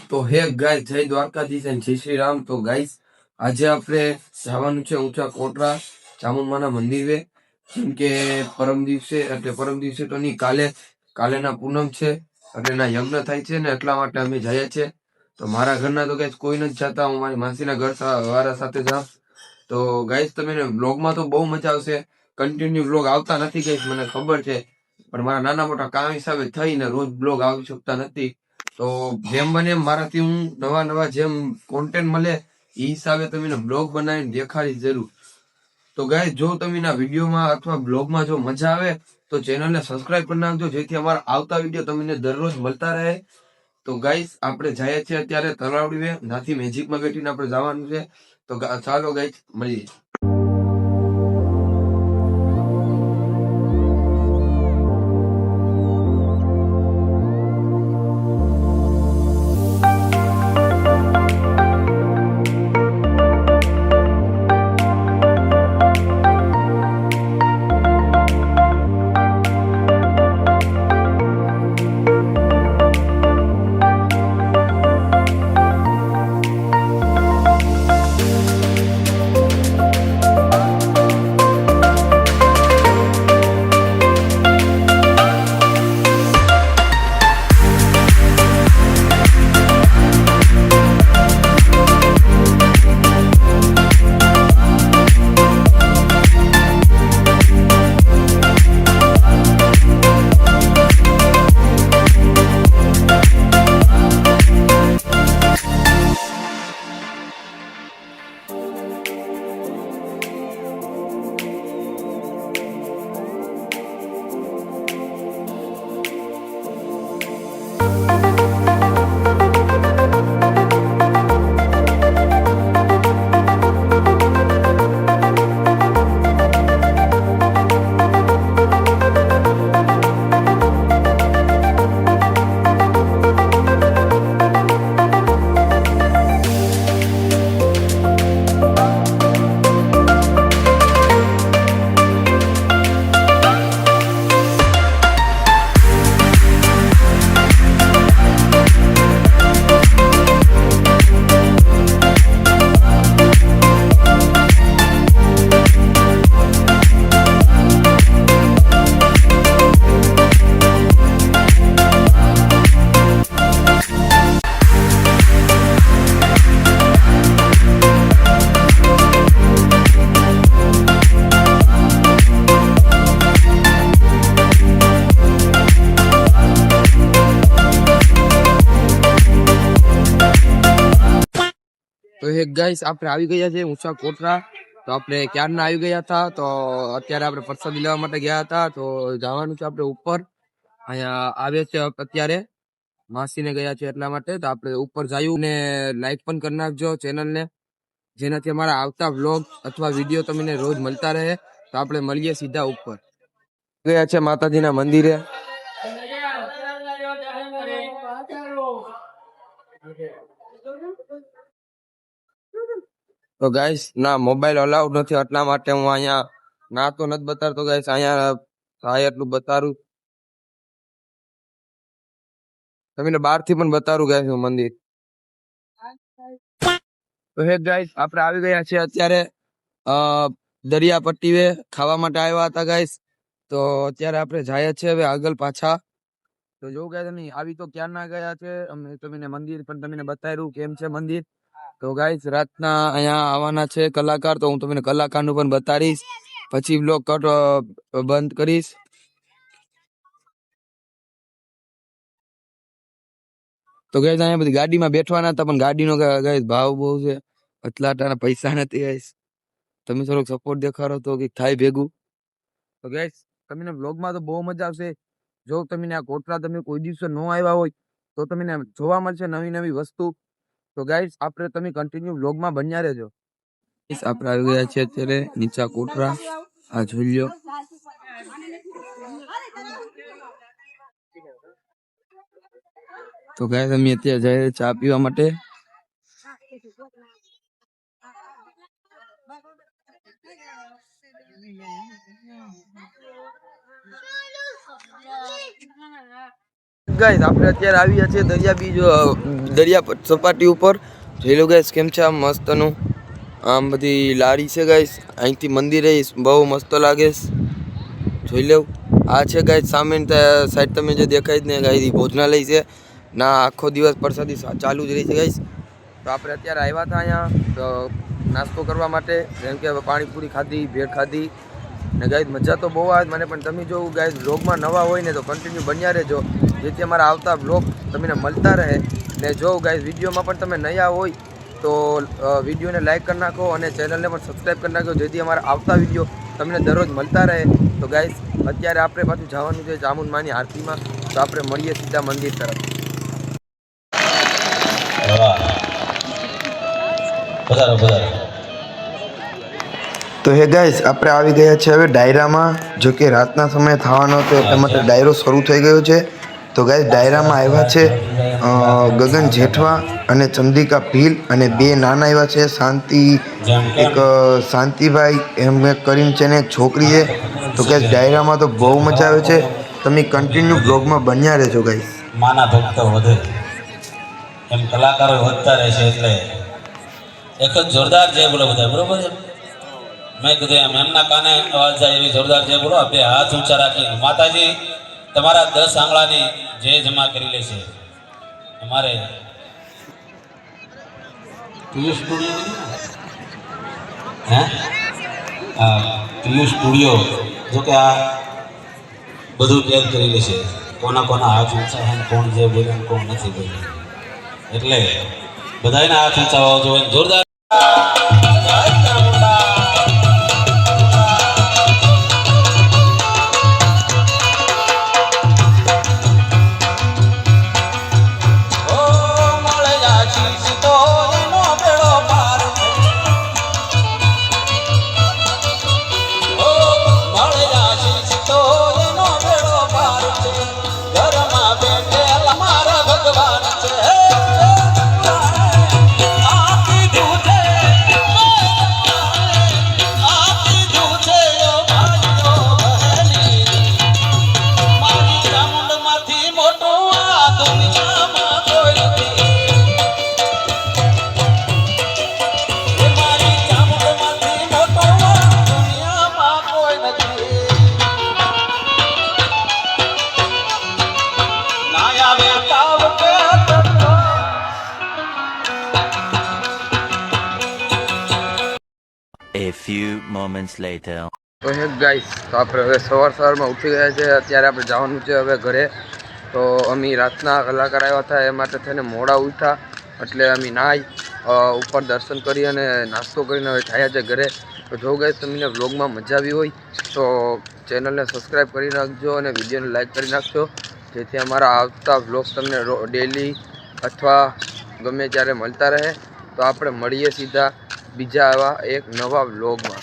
તો હે ગાઈસ, જય દ્વારકાધીશ અને જય શ્રી રામ. તો ગાઈસ, આજે આપણે જવાનું છે ઊંચા કોટરા ચામુંડમાના મંદિરે. કેમ કે પરમ દિવસે તો નહીં, કાલેના પૂનમ છે, એટલે એના યજ્ઞ થાય છે ને, એટલા માટે અમે જઈએ છીએ. તો મારા ઘરના તો ગાઈસ કોઈ નથી જતા, હું મારી માસીના ઘર વાળા સાથે જાઉં. તો ગાઈસ, તમે બ્લોગમાં તો બહુ મજા આવશે. કન્ટિન્યુ બ્લોગ આવતા નથી ગાઈસ, મને ખબર છે, પણ મારા નાના મોટા કામ હિસાબે થઈને રોજ બ્લોગ આવી શકતા નથી. તો જેમ બને એમ મારાથી હું નવા જેમ કોન્ટેન્ટ મળે એ હિસાબે તમને બ્લોગ બનાવીને દેખાડી જરૂર. તો ગાઈસ, જો તમને આ વિડીયોમાં અથવા બ્લોગમાં જો મજા આવે તો ચેનલને સબસ્ક્રાઇબ કરી નાખજો, જેથી અમારા આવતા વિડીયો તમને દરરોજ મળતા રહે. તો ગાઈસ, આપણે જઈએ છીએ અત્યારે તલાવડીએ, નાથી મેજિકમાં બેઠીને આપણે જવાનું છે. તો ચાલો ગાઈસ, મળીએ. તો હે ગાઈસ, આપણે આવી ગયા છે ઊંચા કોટરા. તો આપણે ક્યારના આવી ગયા હતા, તો અત્યારે આપણે પ્રસાદી લેવા માટે ગયા હતા. તો જવાનું છે આપણે ઉપર. અહીંયા આવે છે અત્યારે, માસીને ગયા છે એટલા માટે. તો આપણે ઉપર જયું ને લાઈક પણ કરી નાખજો ચેનલને, જેનાથી અમારા આવતા વ્લોગ અથવા વિડીયો તમને રોજ મળતા રહે. તો આપણે મળીએ સીધા ઉપર. ગયા છે માતાજીના મંદિરે. તો ગાઈસ, ના મોબાઈલ અલાઉડ નથી, એટલા માટે હું અહીંયા ના તો નથી બતાડતો ગાઈસ. અહીંયા એટલું બતાડું તમને, બહારથી પણ બતાડું ગાઈસ હું મંદિર. તો હે ગાઈસ, આપણે આવી ગયા છે અત્યારે દરિયા પટ્ટીએ ખાવા માટે આવ્યા હતા ગાઈસ. તો અત્યારે આપણે જઈએ છીએ હવે આગળ પાછા. તો જો ગાઈસ, તમે આવી તો ક્યાં ના ગયા છે, અમે તમને મંદિર પણ તમને બતાવ્યું કેમ છે મંદિર. તો ગાઈસ, રાતના અહીંયા આવવાના છે કલાકાર, તો હું તમને કલાકારનું પણ બતાડીશ, પછી બ્લોગ કટ બંધ કરીશ. તો ગાઈસ, અહીંયા બધી ગાડીમાં બેઠવાના હતા, પણ ગાડીનો ગાઈસ ભાવ બહુ છે, એટલા પૈસા નથી ગાઈસ. તમે થોડોક સપોર્ટ દેખાડો તો કંઈક થાય ભેગું. તો ગાઈસ, તમને બ્લોગમાં તો બહુ મજા આવશે. જો તમને આ કોટરા તમે કોઈ દિવસે ન આવ્યા હોય તો તમને જોવા મળશે નવી નવી વસ્તુ. તો ગાઈસ, આપણે તમે કન્ટિન્યુ બ્લોગમાં બન્યા રહેજો. આપણે આવી ગયા છીએ અત્યારે નીચા કોટરા. આ જોઈ લો. તો ગાઈસ, અમે અત્યારે જઈએ ચા પીવા માટે. ગાઈસ આપણે અત્યારે આવ્યા છીએ દરિયા સપાટી ઉપર. જોઈ લો ગાઈસ કેમ છે આમ મસ્તનું આમ બધી લારી છે ગાઈસ. અહીંથી મંદિર બહુ મસ્ત લાગે છે. જોઈ લો આ છે ગાઈસ સામે સાઈડ તમે જે દેખાય જ ને ગાઈસ ભોજનાલય છે ના આખો દિવસ પ્રસાદી ચાલુ જ રહી છે ગાઈસ. તો આપણે અત્યારે આવ્યા હતા અહીંયા નાસ્તો કરવા માટે. જેમ કે પાણીપુરી ખાધી, ભેળ ખાધી ને ગાઈસ મજા તો બહુ આવે મને. પણ તમે જો ગાઈસ બ્લોગમાં નવા હોય ને તો કન્ટિન્યુ બન્યા રહેજો, જેથી અમારા આવતા બ્લોગ તમને મળતા રહે. ને જો ગાઈસ વિડીયોમાં પણ તમે નયા હોય તો વિડીયોને લાઈક કરી નાખો અને ચેનલને પણ સબસ્ક્રાઈબ કરી નાખો, જેથી અમારા આવતા વિડીયો તમને દરરોજ મળતા રહે. તો ગાઈસ અત્યારે આપણે પાછું જવાનું છે ચામુંડમાની આરતીમાં. તો આપણે મળીએ સીધા મંદિર તરફ. તો હે ગાઈસ આપણે આવી ગયા છે હવે ડાયરામાં. જો કે રાતના સમયે થવાનો હતો એટલા માટે ડાયરો શરૂ થઈ ગયો છે. તો ગાઈસ ડાયરામાં આવ્યા છે ગગન જેઠવા અને ચંદ્રિકા ભીલ અને બે નાના આવ્યા છે એક શાંતિભાઈ એમ કરીને છે ને એક છોકરી છે. તો ગાઈસ ડાયરામાં તો બહુ મજા આવે છે. તમે કન્ટિન્યુ બ્લોગમાં બન્યા રહેજો ગાઈસ. માના ભક્તો વધે એમ કલાકારો વધતા રહેશે એટલે એક જ જોરદાર જય બોલો બધા. બરોબર છે? મેં કીધું એમ એમના કાને અવાજ જાય એવી જોરદાર જય બોલો. બે હાથ ઊંચા રાખીને માતાજી તમારા 10 આંગળાની જય જમા કરી લેશે. અમારે પિયુષ સ્ટુડિયો પિયુષ સ્ટુડિયો જો કે આ બધું ટેર કરી લેશે. કોના કોના હાથ ઊંચા છે, કોણ જે બોલે કોણ નથી બોલ્યું. એટલે બધાના હાથ ઊંચા હોવા જોઈએ જોરદાર. A few moments later. તો હે ગાઈસ તો આપણે હવે સવારમાં ઉઠી ગયા છે. અત્યારે આપણે જવાનું છે હવે ઘરે. તો અમે રાતના કલાકાર આવ્યા હતા એ માટે થઈને મોડા ઉઠ્યા. એટલે અમે નાહી ઉપર દર્શન કરી અને નાસ્તો કરીને હવે થયા છે ઘરે. તો જો ગાઈસ તમને વ્લોગમાં મજા આવી હોય તો ચેનલને સબસ્ક્રાઈબ કરી નાખજો અને વિડીયોને લાઈક કરી નાખજો, જેથી અમારા આવતા વ્લોગ્સ તમને ડેલી અથવા ગમે ત્યારે મળતા રહે. તો આપણે મળીએ સીધા બીજા આવા એક નવા વ્લોગમાં.